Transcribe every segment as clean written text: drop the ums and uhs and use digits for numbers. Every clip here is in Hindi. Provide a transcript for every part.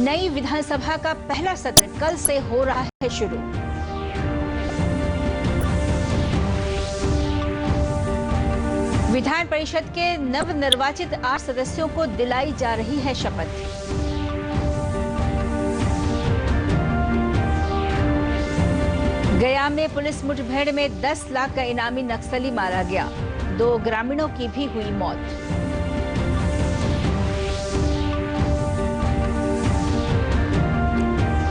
नई विधानसभा का पहला सत्र कल से हो रहा है शुरू। विधान परिषद के नवनिर्वाचित 8 सदस्यों को दिलाई जा रही है शपथ। गया में पुलिस मुठभेड़ में 10 लाख का इनामी नक्सली मारा गया, 2 ग्रामीणों की भी हुई मौत।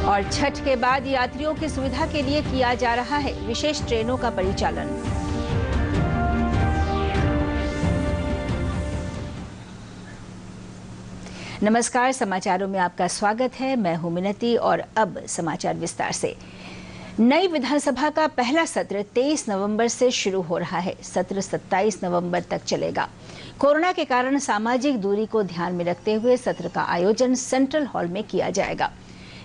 और छठ के बाद यात्रियों की सुविधा के लिए किया जा रहा है विशेष ट्रेनों का परिचालन। नमस्कार, समाचारों में आपका स्वागत है। मैं हूं मिनती और अब समाचार विस्तार से। नई विधानसभा का पहला सत्र 23 नवंबर से शुरू हो रहा है। सत्र 27 नवंबर तक चलेगा। कोरोना के कारण सामाजिक दूरी को ध्यान में रखते हुए सत्र का आयोजन सेंट्रल हॉल में किया जाएगा।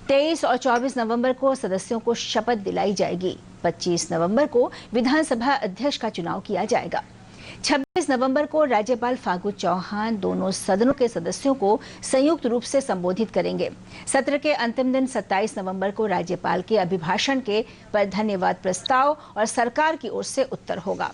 23 और 24 नवंबर को सदस्यों को शपथ दिलाई जाएगी। 25 नवंबर को विधानसभा अध्यक्ष का चुनाव किया जाएगा। 26 नवंबर को राज्यपाल फागू चौहान दोनों सदनों के सदस्यों को संयुक्त रूप से संबोधित करेंगे। सत्र के अंतिम दिन 27 नवंबर को राज्यपाल के अभिभाषण पर धन्यवाद प्रस्ताव और सरकार की ओर से उत्तर होगा।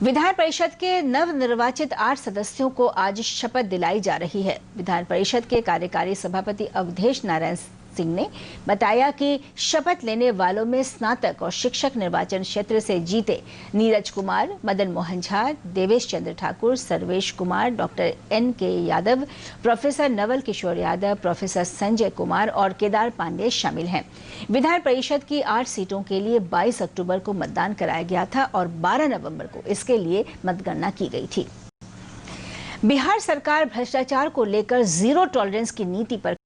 विधान परिषद के नवनिर्वाचित 8 सदस्यों को आज शपथ दिलाई जा रही है। विधान परिषद के कार्यकारी सभापति अवधेश नारायण सिंह ने बताया कि शपथ लेने वालों में स्नातक और शिक्षक निर्वाचन क्षेत्र से जीते Neeraj Kumar, Madan Mohan Jha, Devesh Chandra Thakur, Sarvesh Kumar, doctor NK Yadav, professor Naval Kishore Yadav, professor Sanjay Kumar और केदार पांडे शामिल हैं। विधान परिषद की 8 सीटों के लिए 22 अक्टूबर को मतदान कराया गया था और 12 नवंबर को इसके लिए मतगणना की गई थी। बिहार सरकार भ्रष्टाचार को लेकर जीरो टॉलरेंस की नीति पर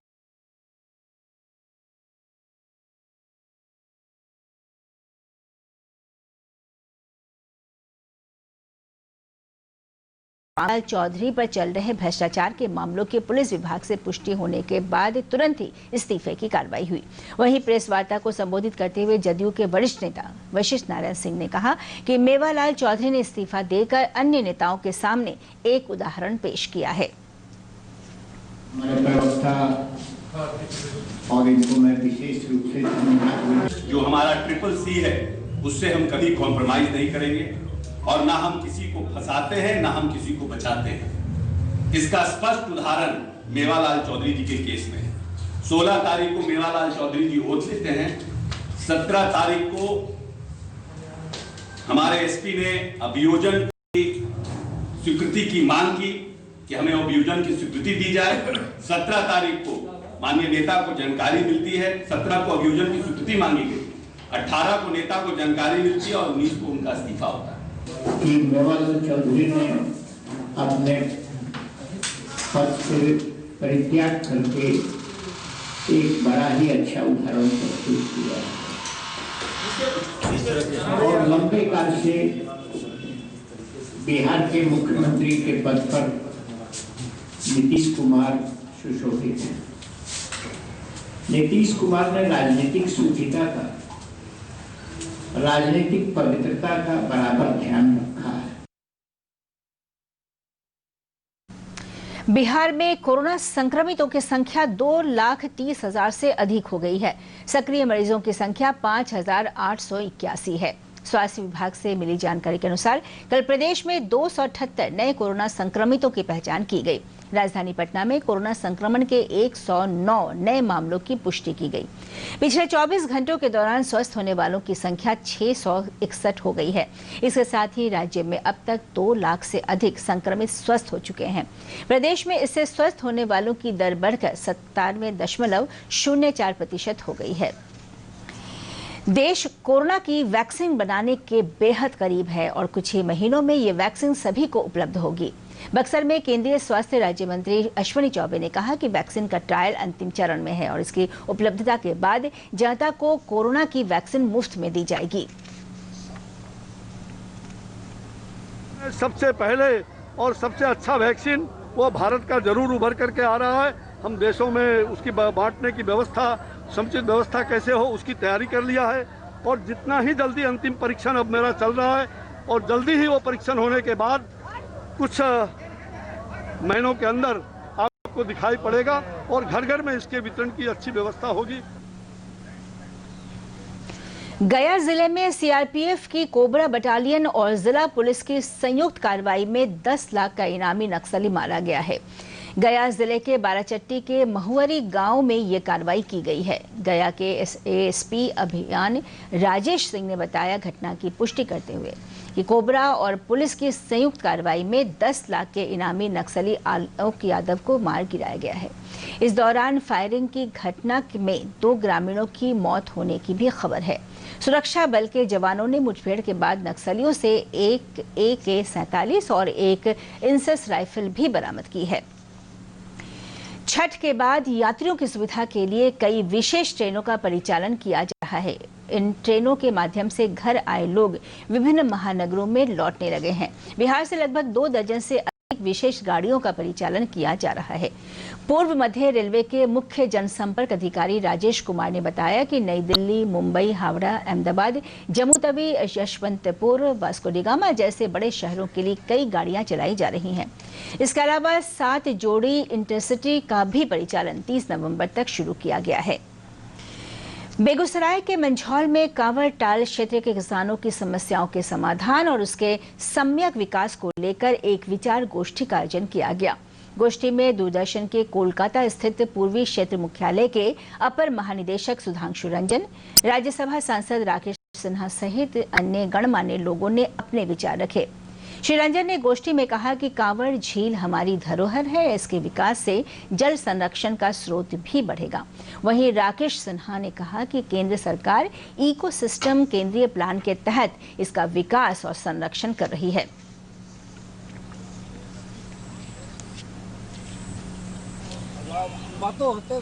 चौधरी पर चल रहे भ्रष्टाचार के मामलों के पुलिस विभाग से पुष्टि होने के बाद तुरंत ही इस्तीफे की कार्रवाई हुई। वहीं प्रेस वार्ता को संबोधित करते हुए जदयू के वरिष्ठ नेता वशिष्ठ नारायण सिंह ने कहा कि मेवालाल चौधरी ने इस्तीफा देकर अन्य नेताओं के सामने एक उदाहरण पेश किया है। और इनको मैं विशेष रूप से जो हमारा CCC है उससे हम कभी कॉम्प्रोमाइज नहीं करेंगे और ना हम किसी को फंसाते हैं ना हम किसी को बचाते हैं। इसका स्पष्ट उदाहरण मेवालाल चौधरी जी के केस में है। 16 तारीख को मेवालाल चौधरी जी ओथ लेते हैं। 17 तारीख को हमारे SP ने अभियोजन की स्वीकृति की मांग की कि हमें अभियोजन की स्वीकृति दी जाए। 17 तारीख को माननीय नेता को जानकारी मिलती है। 17 को अभियोजन की स्वीकृति मांगी गई, 18 को नेता को जानकारी मिलती है और 19 को उनका इस्तीफा होता है। कि मेवालाल चौधरी ने अपने पद से परित्याग करके एक बड़ा ही अच्छा उदाहरण प्रस्तुत किया और लंबे काल से बिहार के मुख्यमंत्री के पद पर नीतीश कुमार सुशोभित हैं। नीतीश कुमार ने राजनीतिक शुचिता का, राजनीतिक पवित्रता का बराबर ध्यान रखा है। बिहार में कोरोना संक्रमितों की संख्या 2,30,000 से अधिक हो गई है। सक्रिय मरीजों की संख्या 5,881 है। स्वास्थ्य विभाग से मिली जानकारी के अनुसार कल प्रदेश में 278 नए कोरोना संक्रमितों की पहचान की गई। राजधानी पटना में कोरोना संक्रमण के 109 नए मामलों की पुष्टि की गई। पिछले 24 घंटों के दौरान स्वस्थ होने वालों की संख्या 661 हो गई है। इसके साथ ही राज्य में अब तक 2 लाख से अधिक संक्रमित स्वस्थ हो चुके हैं। प्रदेश में इससे स्वस्थ होने वालों की दर बढ़कर 97.04% हो गई है। देश कोरोना की वैक्सीन बनाने के बेहद करीब है और कुछ ही महीनों में ये वैक्सीन सभी को उपलब्ध होगी। बक्सर में केंद्रीय स्वास्थ्य राज्य मंत्री अश्विनी चौबे ने कहा कि वैक्सीन का ट्रायल अंतिम चरण में है और इसकी उपलब्धता के बाद जनता को कोरोना की वैक्सीन मुफ्त में दी जाएगी। सबसे पहले और सबसे अच्छा वैक्सीन वो भारत का जरूर उभर करके आ रहा है। हम देशों में उसकी बांटने की व्यवस्था, समुचित व्यवस्था कैसे हो उसकी तैयारी कर लिया है और जितना ही जल्दी अंतिम परीक्षण अब मेरा चल रहा है और जल्दी ही वो परीक्षण होने के बाद कुछ महीनों के अंदर आपको दिखाई पड़ेगा और घर घर में इसके वितरण की अच्छी व्यवस्था होगी। गया जिले में सीआरपीएफ की कोबरा बटालियन और जिला पुलिस की संयुक्त कार्रवाई में 10 लाख का इनामी नक्सली मारा गया है। गया जिले के बाराचट्टी के महुअरी गांव में ये कार्रवाई की गई है। गया के एएसपी अभियान राजेश सिंह ने बताया घटना की पुष्टि करते हुए कि कोबरा और पुलिस की संयुक्त कार्रवाई में 10 लाख के इनामी नक्सली आलोक यादव को मार गिराया गया है। इस दौरान फायरिंग की घटना में 2 ग्रामीणों की मौत होने की भी खबर है। सुरक्षा बल के जवानों ने मुठभेड़ के बाद नक्सलियों से एक AK-47 और एक इंसस राइफल भी बरामद की है। छठ के बाद यात्रियों की सुविधा के लिए कई विशेष ट्रेनों का परिचालन किया जा रहा है। इन ट्रेनों के माध्यम से घर आए लोग विभिन्न महानगरों में लौटने लगे हैं। बिहार से लगभग 2 दर्जन से अधिक विशेष गाड़ियों का परिचालन किया जा रहा है। पूर्व मध्य रेलवे के मुख्य जनसंपर्क अधिकारी राजेश कुमार ने बताया कि नई दिल्ली, मुंबई, हावड़ा, अहमदाबाद, जम्मू तवी, यशवंतपुर, वास्को डी गामा जैसे बड़े शहरों के लिए कई गाड़ियां चलाई जा रही हैं। इसके अलावा 7 जोड़ी इंटरसिटी का भी परिचालन 30 नवंबर तक शुरू किया गया है। बेगूसराय के मंझौल में कांवर टाल क्षेत्र के किसानों की समस्याओं के समाधान और उसके सम्यक विकास को लेकर एक विचार गोष्ठी का आयोजन किया गया। गोष्ठी में दूरदर्शन के कोलकाता स्थित पूर्वी क्षेत्र मुख्यालय के अपर महानिदेशक सुधांशु रंजन, राज्यसभा सांसद राकेश सिन्हा सहित अन्य गणमान्य लोगों ने अपने विचार रखे। श्री रंजन ने गोष्ठी में कहा कि कांवर झील हमारी धरोहर है, इसके विकास से जल संरक्षण का स्रोत भी बढ़ेगा। वहीं राकेश सिन्हा ने कहा कि केंद्र सरकार इकोसिस्टम केंद्रीय प्लान के तहत इसका विकास और संरक्षण कर रही है। बातों होते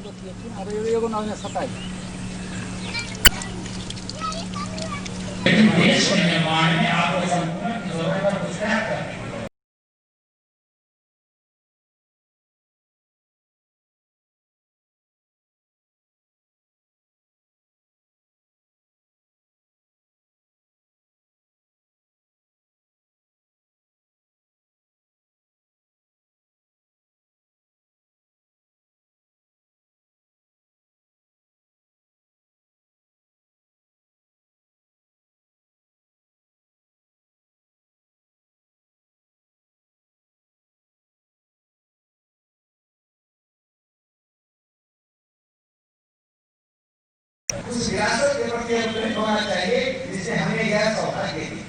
उस विरासत के प्रति अनुकूलित होना चाहिए जिससे हमें यह सौभाग्य दी।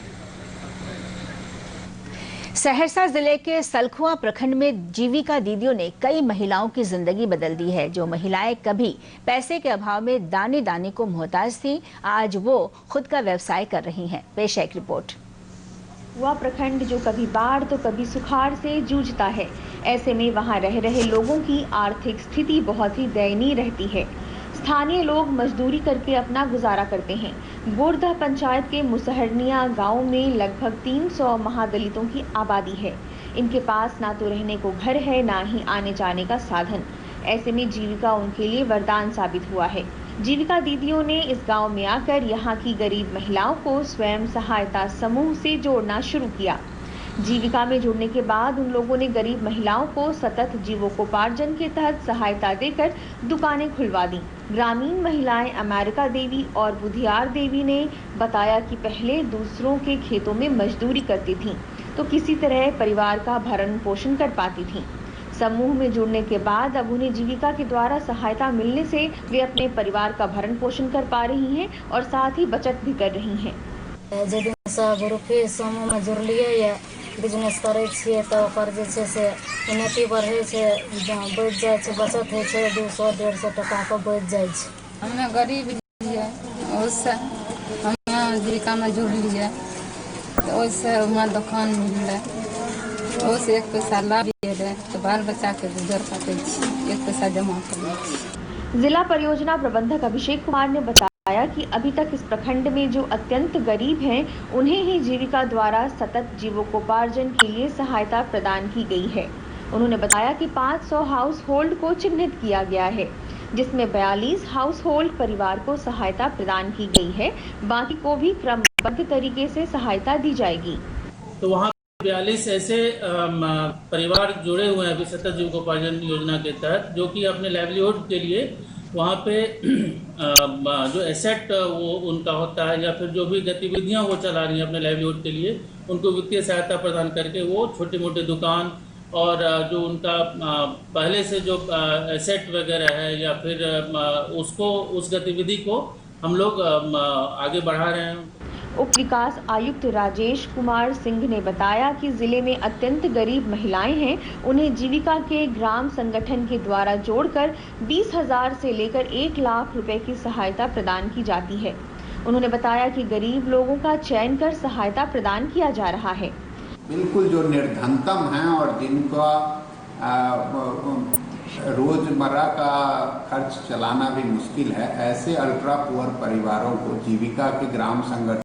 सहरसा जिले के सलखुआ प्रखंड में जीविका दीदियों ने कई महिलाओं की जिंदगी बदल दी है। जो महिलाएं कभी पैसे के अभाव में दाने दाने को मोहताज थी, आज वो खुद का व्यवसाय कर रही हैं। पेश है एक रिपोर्ट। सलखुआ प्रखंड जो कभी बाढ़ तो कभी सुखाड़ से जूझता है, ऐसे में वहां रह रहे लोगों की आर्थिक स्थिति बहुत ही दयनीय रहती है। स्थानीय लोग मजदूरी करके अपना गुजारा करते हैं। गोरदा पंचायत के मुसहरनिया गांव में लगभग 300 महादलितों की आबादी है। इनके पास ना तो रहने को घर है, ना ही आने जाने का साधन। ऐसे में जीविका उनके लिए वरदान साबित हुआ है। जीविका दीदियों ने इस गांव में आकर यहां की गरीब महिलाओं को स्वयं सहायता समूह से जोड़ना शुरू किया। जीविका में जुड़ने के बाद उन लोगों ने गरीब महिलाओं को सतत जीवकोपार्जन के तहत सहायता देकर दुकानें खुलवा दी। ग्रामीण महिलाएं अमेरिका देवी और बुधियार देवी ने बताया कि पहले दूसरों के खेतों में मजदूरी करती थीं, तो किसी तरह परिवार का भरण पोषण कर पाती थीं। समूह में जुड़ने के बाद अब उन्हें जीविका के द्वारा सहायता मिलने से वे अपने परिवार का भरण पोषण कर पा रही हैं और साथ ही बचत भी कर रही हैं। समूह में जुड़लिए या बिजनेस करे छिए तो ओकर जे छै से उन्नति बढ़े छै, बढ़ जाय छै, बचत होइ छै, 200-150 टका के बढ़ जाय छै। हमे गरीब हियै, ओहिसँ हम जीविका में जुड़लिए तो ओहिसँ हमरा दुकान मिललै, ओहिसँ 1 पैसा लाभ भेलै तो बाल बच्चा के गुजर काटै छी, 1 पैसा जमा करै छी। जिला परियोजना प्रबंधक अभिषेक कुमार ने बताया कि अभी तक इस प्रखंड में जो अत्यंत गरीब हैं, उन्हें ही जीविका द्वारा सतत जीवकोपार्जन के लिए सहायता प्रदान की गई है। उन्होंने बताया कि 500 हाउस होल्ड को चिन्हित किया गया है, जिसमें 42 हाउस होल्ड परिवार को सहायता प्रदान की गई है। बाकी को भी क्रमबद्ध तरीके से सहायता दी जाएगी। तो वहाँ 42 ऐसे परिवार जुड़े हुए हैं अभी सतत जीविकोपार्जन योजना के तहत, जो कि अपने लाइवलीहुड के लिए वहाँ पे जो एसेट वो उनका होता है या फिर जो भी गतिविधियाँ वो चला रही हैं अपने लाइवलीहुड के लिए, उनको वित्तीय सहायता प्रदान करके वो छोटे मोटे दुकान और जो उनका पहले से जो एसेट वगैरह है या फिर उसको उस गतिविधि को हम लोग आगे बढ़ा रहे हैं। उप विकास आयुक्त राजेश कुमार सिंह ने बताया कि जिले में अत्यंत गरीब महिलाएं हैं, उन्हें जीविका के ग्राम संगठन के द्वारा जोड़कर 20,000 से लेकर 1 लाख रुपए की सहायता प्रदान की जाती है। उन्होंने बताया कि गरीब लोगों का चयन कर सहायता प्रदान किया जा रहा है। बिल्कुल जो निर्धनतम हैं और जिनका रोजमर्रा का खर्च चलाना भी मुश्किल है, ऐसे अल्ट्रा पुअर परिवारों को जीविका के ग्राम संगठन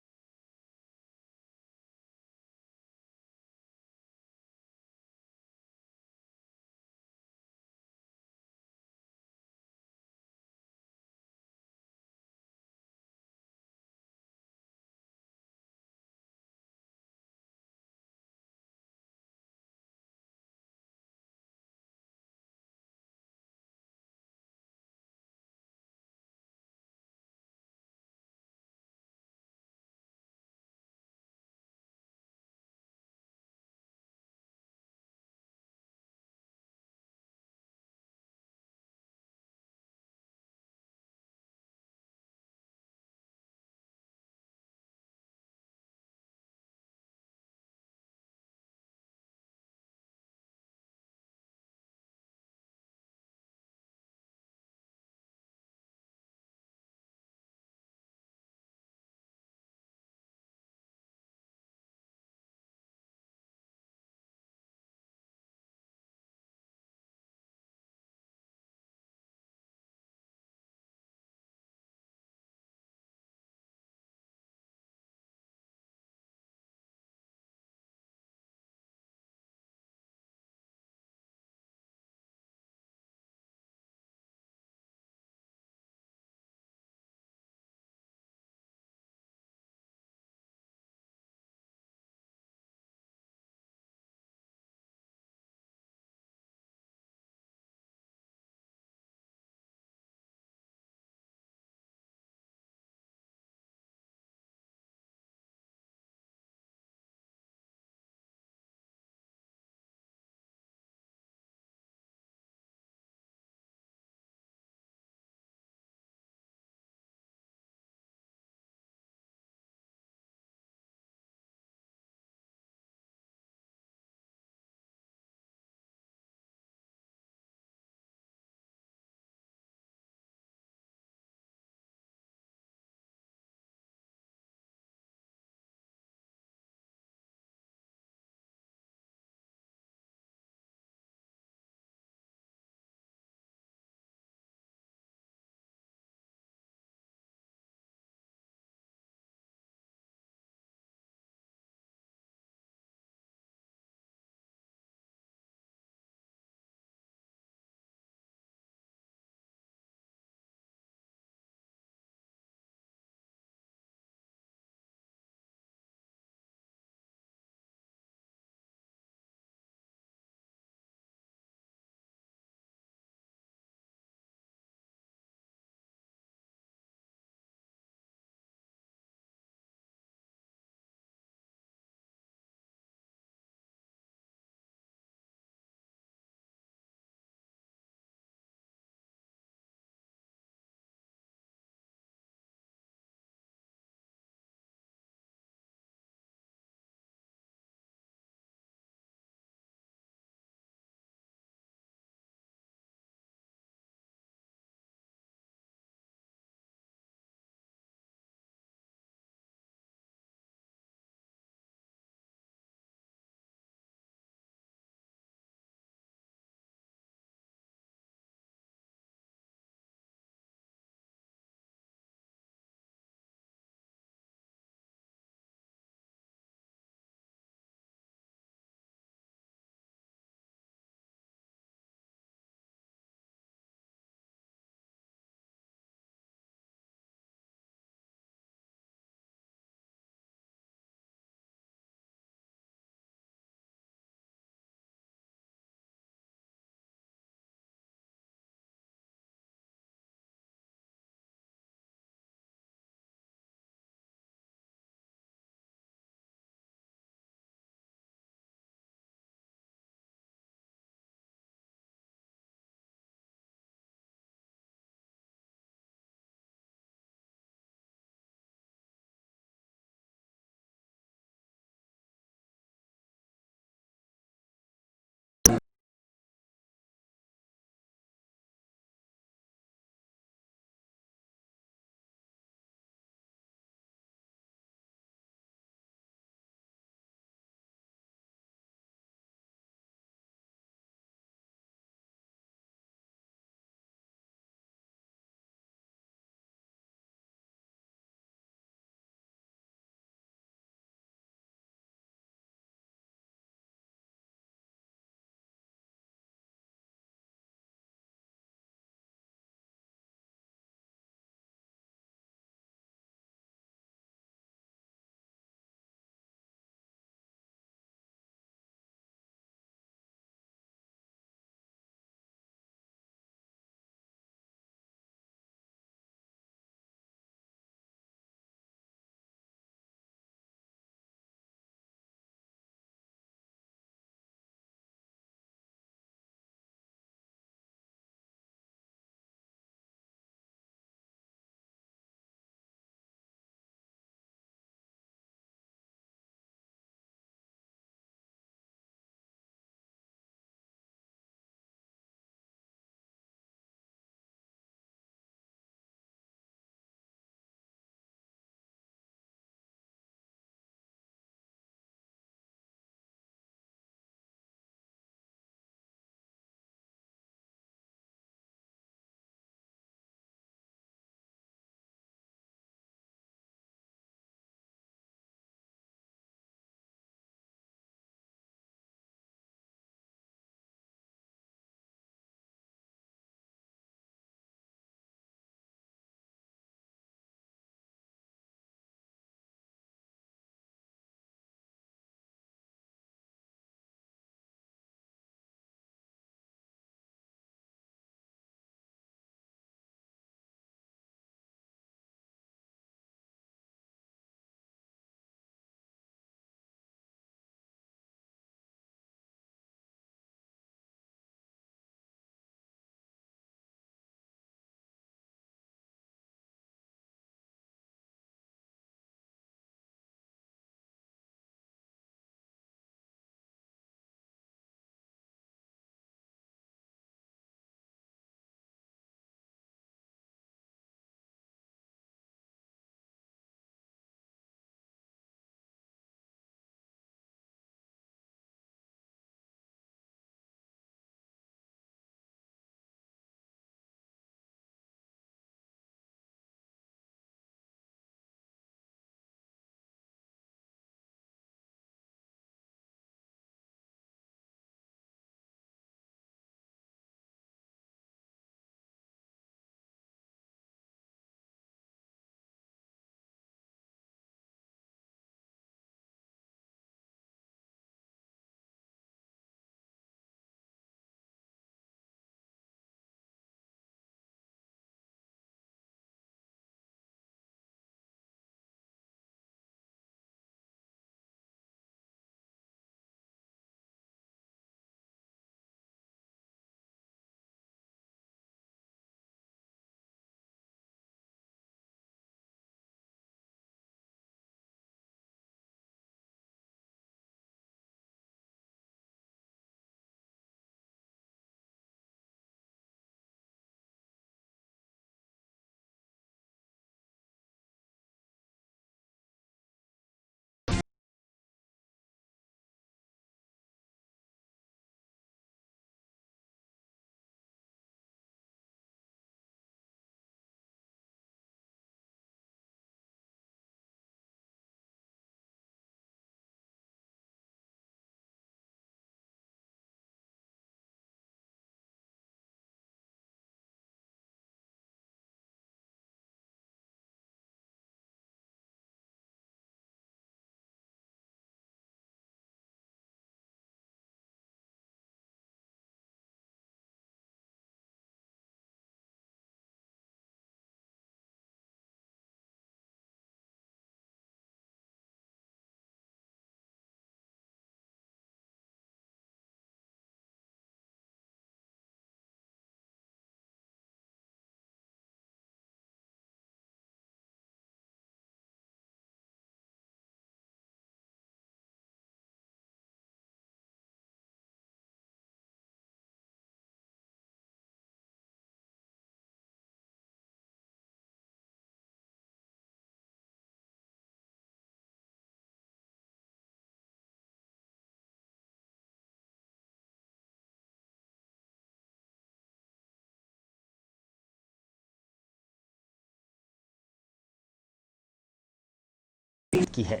की है।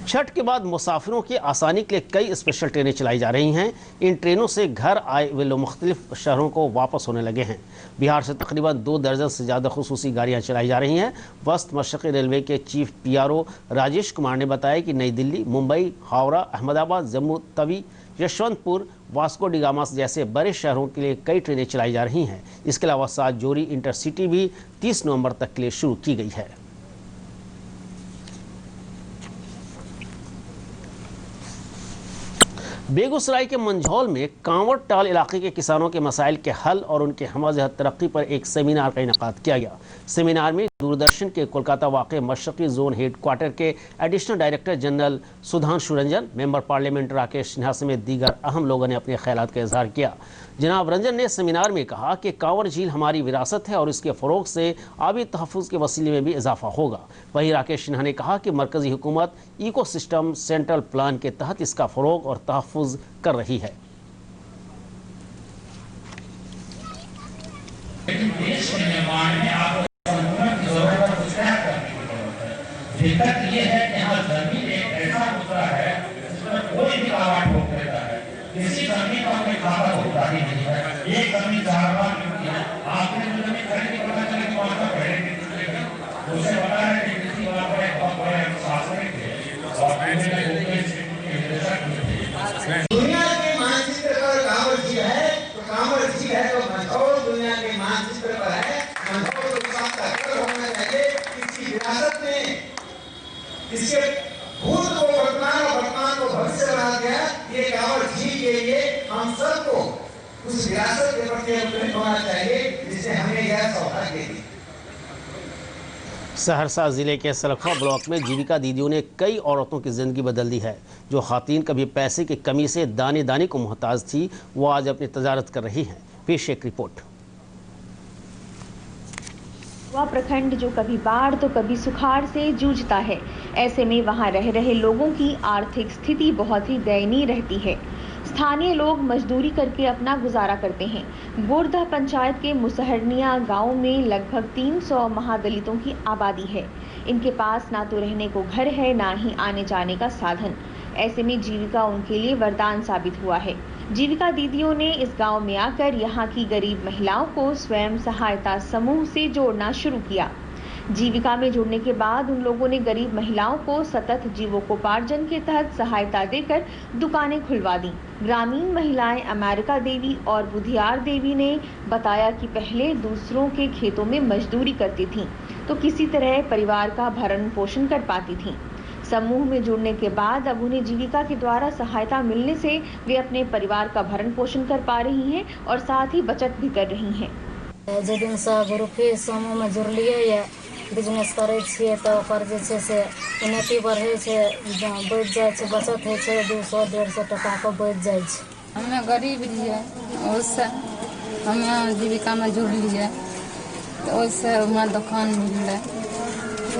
छठ के बाद मुसाफिरों की आसानी के लिए कई स्पेशल ट्रेनें चलाई जा रही हैं। इन ट्रेनों से घर आए वे लोग मुख्तलिफ शहरों को वापस होने लगे हैं। बिहार से तकरीबन 2 दर्जन से ज़्यादा खुसूसी गाड़ियां चलाई जा रही हैं। वस्त मशरक़ी रेलवे के चीफ PRO राजेश कुमार ने बताया कि नई दिल्ली, मुंबई, हावड़ा, अहमदाबाद, जम्मू तवी, यशवंतपुर, वास्को डी गामा जैसे बड़े शहरों के लिए कई ट्रेनें चलाई जा रही हैं। इसके अलावा 7 जोड़ी इंटरसिटी भी 30 नवंबर तक के लिए शुरू की गई है। बेगूसराय के मंझौल में कांवड़ टाल इलाके के किसानों के मसाइल के हल और उनके हमजहत तरक्की पर एक सेमिनार का इनेकाद किया गया। सेमिनार में दूरदर्शन के कोलकाता वाक़ मशरक़ी जोन हेडक्वार्टर के additional director general Sudhanshu Ranjan, member parliament Rakesh Sinha समेत दीगर अहम लोगों ने अपने ख्यालात का इजहार किया। जनाब रंजन ने सेमिनार में कहा कि कांवड़ झील हमारी विरासत है और इसके फ़रोग से आबी तहफ़्फ़ुज़ के वसीले में भी इजाफा होगा। वहीं राकेश सिन्हा ने कहा कि मरकज़ी हुकूमत इकोसिस्टम सेंट्रल प्लान के तहत इसका फ़रोग और तहफ़्फ़ुज़ कर रही है। दिक्कत ये है कि यहाँ जमीन एक ऐसा मुद्दा है जिसमें कोई भी आवाज ठोक देता है। किसी जमीन का कोई खाता होता ही नहीं है। एक जमीन 4 बार मिलती है। आपने जो जमीन खरीदी पता चले कि वहाँ पर पहले उसे पता है कि किसी बात पर एक बहुत बड़े शासक थे और दुनिया के मानचित्र पर कांवड़ झील है तो कांवड़ झील है तो मंझौल दुनिया के मानचित्र पर है। मंझौल के साथ टक्कर होना चाहिए। इसकी विरासत में इसके भूत को वर्तमान और वर्तमान को भविष्य बना दिया। ये कांवड़ झील के लिए हम सबको उस विरासत के प्रति अनुकूल होना चाहिए जिससे हमें यह सौभाग्य दी। सहरसा जिले के सलखा ब्लॉक में जीविका दीदियों ने कई औरतों की ज़िंदगी बदल दी है। जो खातून कभी पैसे की कमी से दाने दाने को मोहताज थी, वो आज अपनी तजारत कर रही हैं। पेश एक रिपोर्ट। वह प्रखंड जो कभी बाढ़ तो कभी सुखाड़ से जूझता है, ऐसे में वहां रह रहे लोगों की आर्थिक स्थिति बहुत ही दयनीय रहती है। स्थानीय लोग मजदूरी करके अपना गुजारा करते हैं। गोरदा पंचायत के मुसहरनिया गांव में लगभग 300 महादलितों की आबादी है। इनके पास ना तो रहने को घर है, ना ही आने जाने का साधन। ऐसे में जीविका उनके लिए वरदान साबित हुआ है। जीविका दीदियों ने इस गांव में आकर यहां की गरीब महिलाओं को स्वयं सहायता समूह से जोड़ना शुरू किया। जीविका में जुड़ने के बाद उन लोगों ने गरीब महिलाओं को सतत जीवकोपार्जन के तहत सहायता देकर दुकानें खुलवा दी। ग्रामीण महिलाएं अमेरिका देवी और बुधियार देवी ने बताया कि पहले दूसरों के खेतों में मजदूरी करती थीं, तो किसी तरह परिवार का भरण पोषण कर पाती थीं। समूह में जुड़ने के बाद अब उन्हें जीविका के द्वारा सहायता मिलने से वे अपने परिवार का भरण पोषण कर पा रही हैं और साथ ही बचत भी कर रही हैं। जदिन से ग्रुपे समूह में जुड़लिए या बिजनेस करे छिए तो ओकर जे छै से उन्नति बढ़े छै, बढ़ जाए छै, बचत होइ छै, 200-150 टका के बढ़ जाए छै। हमें गरीब रहिए, उससे हमें जीविका में जुड़लिए तो उससे हमें दुकान मिललै,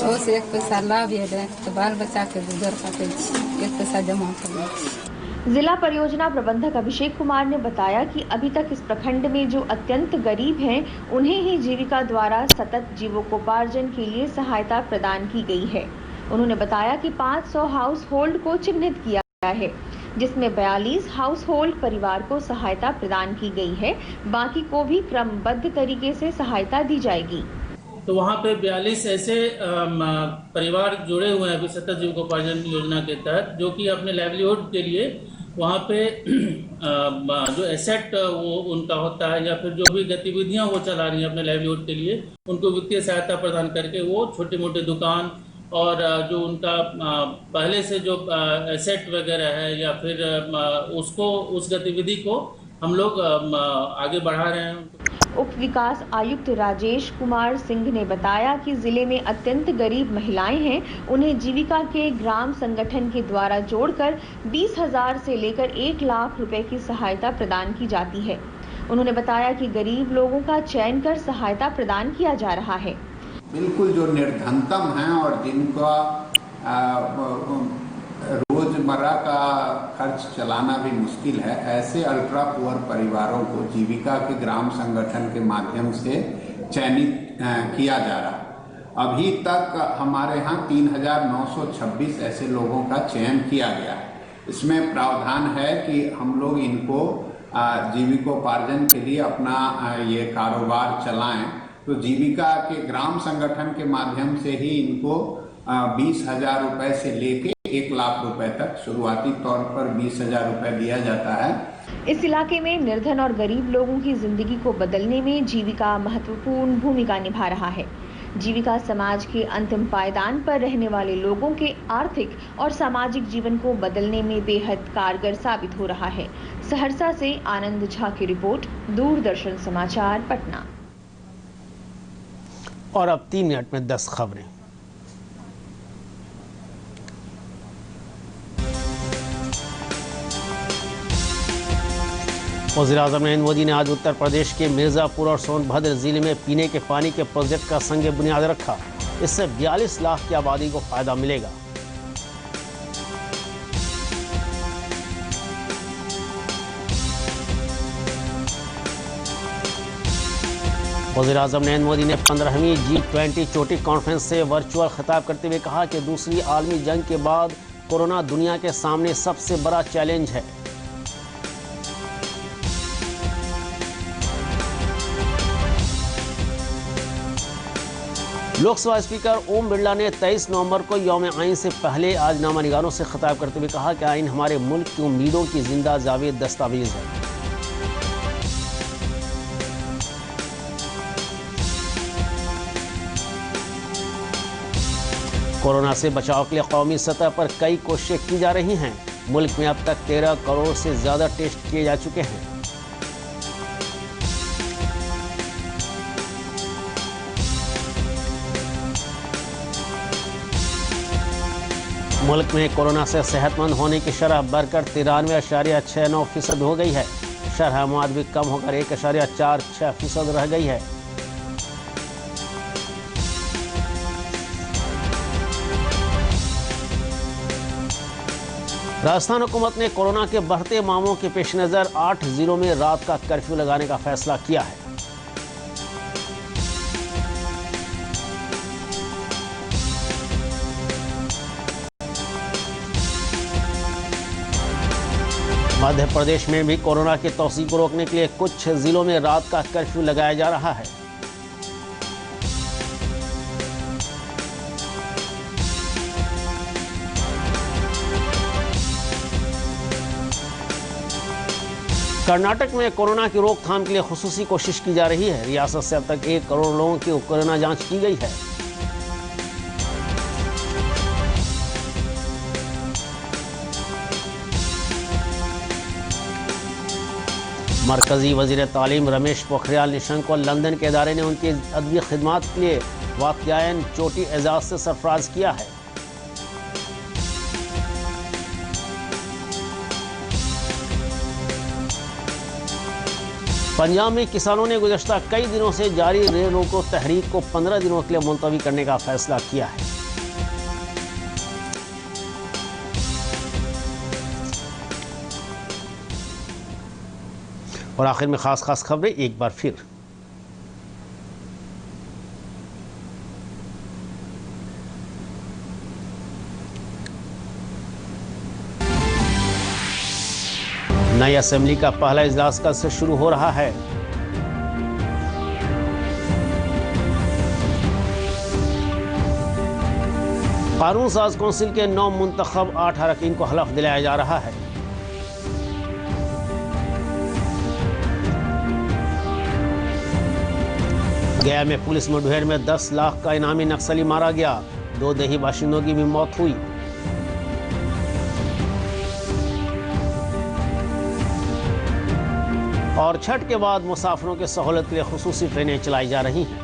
उससे 1 पैसा लाभ एलै तो बाल बच्चा के गुजर सकै छी, 1 पैसा जमा कर छी। जिला परियोजना प्रबंधक अभिषेक कुमार ने बताया कि अभी तक इस प्रखंड में जो अत्यंत गरीब हैं, उन्हें ही जीविका द्वारा सतत जीवकोपार्जन के लिए सहायता प्रदान की गई है। उन्होंने बताया कि 500 हाउस होल्ड को चिन्हित किया गया है, जिसमें 42 हाउस होल्ड परिवार को सहायता प्रदान की गई है। बाकी को भी क्रमबद्ध तरीके से सहायता दी जाएगी। तो वहाँ पे 42 ऐसे परिवार जुड़े हुए हैं अभी सतत जीविकोपार्जन योजना के तहत, जो कि अपने लाइवलीहुड के लिए वहाँ पे जो एसेट वो उनका होता है या फिर जो भी गतिविधियाँ वो चला रही हैं अपने लाइवलीहुड के लिए, उनको वित्तीय सहायता प्रदान करके वो छोटे मोटे दुकान और जो उनका पहले से जो एसेट वगैरह है या फिर उसको उस गतिविधि को हम लोग आगे बढ़ा रहे हैं। उप विकास आयुक्त राजेश कुमार सिंह ने बताया कि जिले में अत्यंत गरीब महिलाएं हैं, उन्हें जीविका के ग्राम संगठन के द्वारा जोड़कर 20,000 से लेकर 1 लाख रुपए की सहायता प्रदान की जाती है। उन्होंने बताया कि गरीब लोगों का चयन कर सहायता प्रदान किया जा रहा है। बिल्कुल जो निर्धनतम हैं और जिनका रोजमर्रा का खर्च चलाना भी मुश्किल है, ऐसे अल्ट्रा पुअर परिवारों को जीविका के ग्राम संगठन के माध्यम से चयनित किया जा रहा। अभी तक हमारे यहाँ 3,926 ऐसे लोगों का चयन किया गया है। इसमें प्रावधान है कि हम लोग इनको जीविकोपार्जन के लिए अपना ये कारोबार चलाएं। तो जीविका के ग्राम संगठन के माध्यम से ही इनको 20,000 रुपये से लेके 1 लाख रुपए तक शुरुआती तौर पर 20,000 रुपये दिया जाता है। इस इलाके में निर्धन और गरीब लोगों की जिंदगी को बदलने में जीविका महत्वपूर्ण भूमिका निभा रहा है। जीविका समाज के अंतिम पायदान पर रहने वाले लोगों के आर्थिक और सामाजिक जीवन को बदलने में बेहद कारगर साबित हो रहा है। सहरसा से आनंद झा की रिपोर्ट, दूरदर्शन समाचार, पटना। और अब 3 मिनट में 10 खबरें। वज़ीर-ए-आज़म नरेंद्र मोदी ने आज उत्तर प्रदेश के मिर्ज़ापुर और सोनभद्र जिले में पीने के पानी के प्रोजेक्ट का संग बुनियाद रखा। इससे 42 लाख की आबादी को फायदा मिलेगा। वज़ीर-ए-आज़म नरेंद्र मोदी ने 15वीं G20 चोटी कॉन्फ्रेंस से वर्चुअल खिताब करते हुए कहा कि दूसरी आलमी जंग के बाद कोरोना दुनिया के सामने सबसे बड़ा चैलेंज है। लोकसभा स्पीकर ओम बिरला ने 23 नवंबर को यौम आइन से पहले आज नामा निगारों से खिताब करते हुए कहा कि आइन हमारे मुल्क की उम्मीदों की जिंदा जावेद दस्तावेज है। कोरोना से बचाव के लिए कौमी सतह पर कई कोशिशें की जा रही हैं। मुल्क में अब तक 13 करोड़ से ज्यादा टेस्ट किए जा चुके हैं। मुल्क में कोरोना से सेहतमंद होने की शरह बढ़कर 93.69% हो गई है। शरह मौत भी कम होकर 1.46% रह गई है। राजस्थान हुकूमत ने कोरोना के बढ़ते मामलों के पेश नज़र 8 जिलों में रात का कर्फ्यू लगाने का फैसला किया है। मध्य प्रदेश में भी कोरोना की तौसीक को रोकने के लिए कुछ जिलों में रात का कर्फ्यू लगाया जा रहा है। कर्नाटक में कोरोना की रोकथाम के लिए खुसूसी कोशिश की जा रही है। रियासत से अब तक 1 करोड़ लोगों की कोरोना जांच की गई है। मरकजी वजीर तालीम रमेश पोखरियाल निशंक को लंदन के इदारे ने उनकी अदबी खिदमात के लिए वाक़यान चोटी एजाज से सरफराज किया है। पंजाब में किसानों ने गुज़श्ता कई दिनों से जारी रेल रोको तहरीक को 15 दिनों के लिए मुलतवी करने का फैसला किया है। और आखिर में खास खबरें एक बार फिर। नई असेंबली का पहला इजलास कल से शुरू हो रहा है। कानून साज कौंसिल के 9 मुंतखब 8 अरकान को हलफ दिलाया जा रहा है। गया में पुलिस मुठभेड़ में 10 लाख का इनामी नक्सली मारा गया। 2 देही बाशिंदों की भी मौत हुई। और छठ के बाद मुसाफिरों की सहूलत के लिए खुसूसी ट्रेनें चलाई जा रही हैं।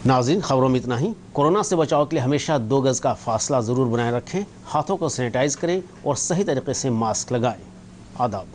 नाज़रीन, खबरों में इतना ही। कोरोना से बचाव के लिए हमेशा 2 गज का फासला ज़रूर बनाए रखें, हाथों को सैनिटाइज करें और सही तरीके से मास्क लगाएं। आदाब।